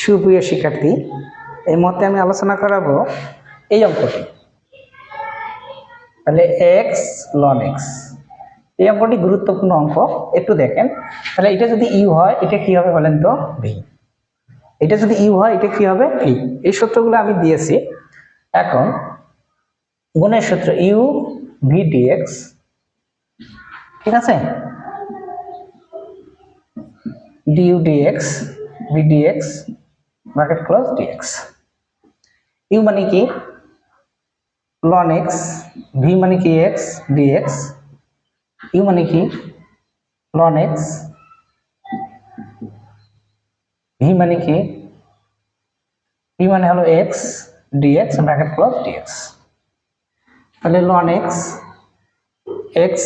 সুপ্রিয় শিক্ষার্থী, এই মুহূর্তে আমি আলোচনা করাবো এই অঙ্কটি। তাহলে এক্স লন এক্স, এই অঙ্কটি গুরুত্বপূর্ণ অঙ্ক, একটু দেখেন। তাহলে এটা যদি ইউ হয় এটা কি হবে বলেন তো? ভি। এটা যদি ইউ হয় এটা কি হবে? ভি। এই সূত্রগুলো আমি দিয়েছি। এখন গুণের সূত্র ইউ ভি ডিএক্স, ঠিক আছে, du dx v dx bracket close dx. U মানে কি? লন এক্স, ভি মানে কি? X dx. ইউ মানে কি? লন এক্স, ভি মানে কি? ভি মানে হলো x dx bracket close dx. তাহলে লন এক্স, এক্স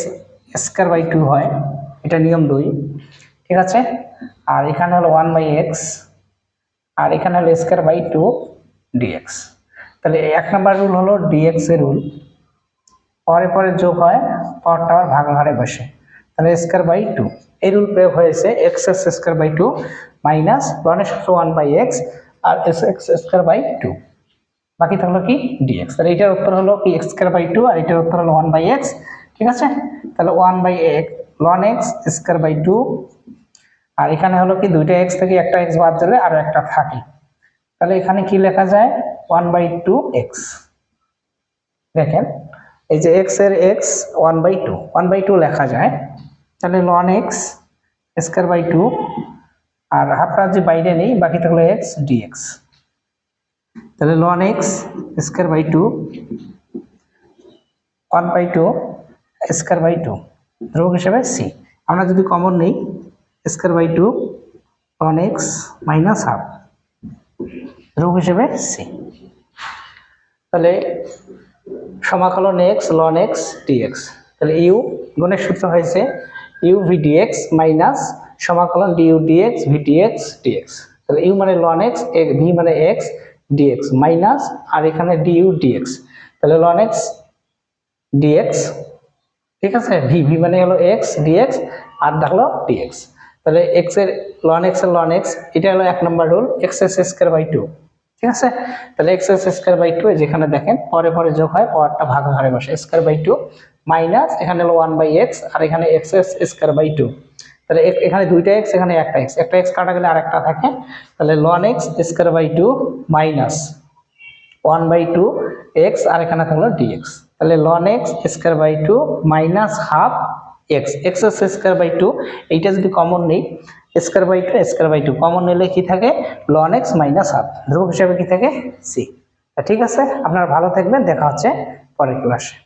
স্কয়ার বাই 2 হয়, এটা নিয়ম 2, ঠিক আছে। আর এখানে হলো 1/x, আর এখানে হলো স্কয়ার বাই 2 ডিএক্স। তাহলে 1 নাম্বার রুল হলো ডিএক্স এর রুল, পরে পরে যোগ হয়, পরটা আবার ভাগাহারে বসে। তাহলে স্কয়ার বাই 2 এই রুল প্রয়োগ হয়েছে, এক্স স্কয়ার বাই 2 মাইনাস লনের সূত্র 1/x R x square by 2, বাকি থাকলো কি? ডিএক্স। তাহলে এটার উত্তর হলো কি? এক্স স্কয়ার বাই 2, আর এটার উত্তর হলো 1/x, ঠিক আছে। তাহলে 1/x লন এক্স স্কয়ার বাই 2, আর এখানে হলো কি দুইটা এক্স থেকে একটা এক্স বাদ দিলে আরো একটা থাকে। তাহলে এখানে কি লেখা যায়? 1/2x। দেখেন এই যে x এর x 1/2 লেখা যায়। তাহলে ln x স্কয়ার বাই 2, আর হাফটা যে বাইরে নেই, বাকি থাকলো x dx। তাহলে ln x square by 2 1/2 square by 2 ধ্রুবক হিসেবে c। আমরা যদি কমন নেই, square by 2 ln x minus half ধ্রুবক হিসেবে c। তাহলে সমাকলন x ln x dx। তাহলে ইউ গুণের সূত্র হয়েছে ইউ ভি ডিএক্স মাইনাস সমাকলন du dx v dx dx. তাহলে ইউ মানে ln x, ভি মানে x ডিএক্স মাইনাস, আর এখানে ডিউ ডিএক্স। তাহলে ln x ডিএক্স, ঠিক আছে। ভি মানে হলো x ডিএক্স, আর হলো ডিএক্স। তাহলে x এর ln x এর ln x, এটা হলো 1 নম্বর রুল, x স্কয়ার বাই 2, ঠিক আছে। তাহলে x স্কয়ার বাই 2 যেখানে দেখেন পরে পরে যোগ হয়, পরটা ভাগাহারে বসে, স্কয়ার বাই 2 মাইনাস এখানে হলো 1/x, আর এখানে x স্কয়ার বাই 2। তাহলে এখানে দুইটা x, এখানে একটা x, একটা x কাটা গেলে আরেকটা থাকে। তাহলে ln x square by 2 minus 1/2x, আর এখানে থাকলো dx। তাহলে ln x square by 2 minus half x, x square by 2, এইটা যদি কমন নেই, square by 2 square by 2 common নিলে কি থাকে? ln x মাইনাস হাফ ধ্রুবক হিসেবে কি থাকে? c। ঠিক আছে, আপনারা ভালো থাকবেন, দেখা হচ্ছে পরের ক্লাসে।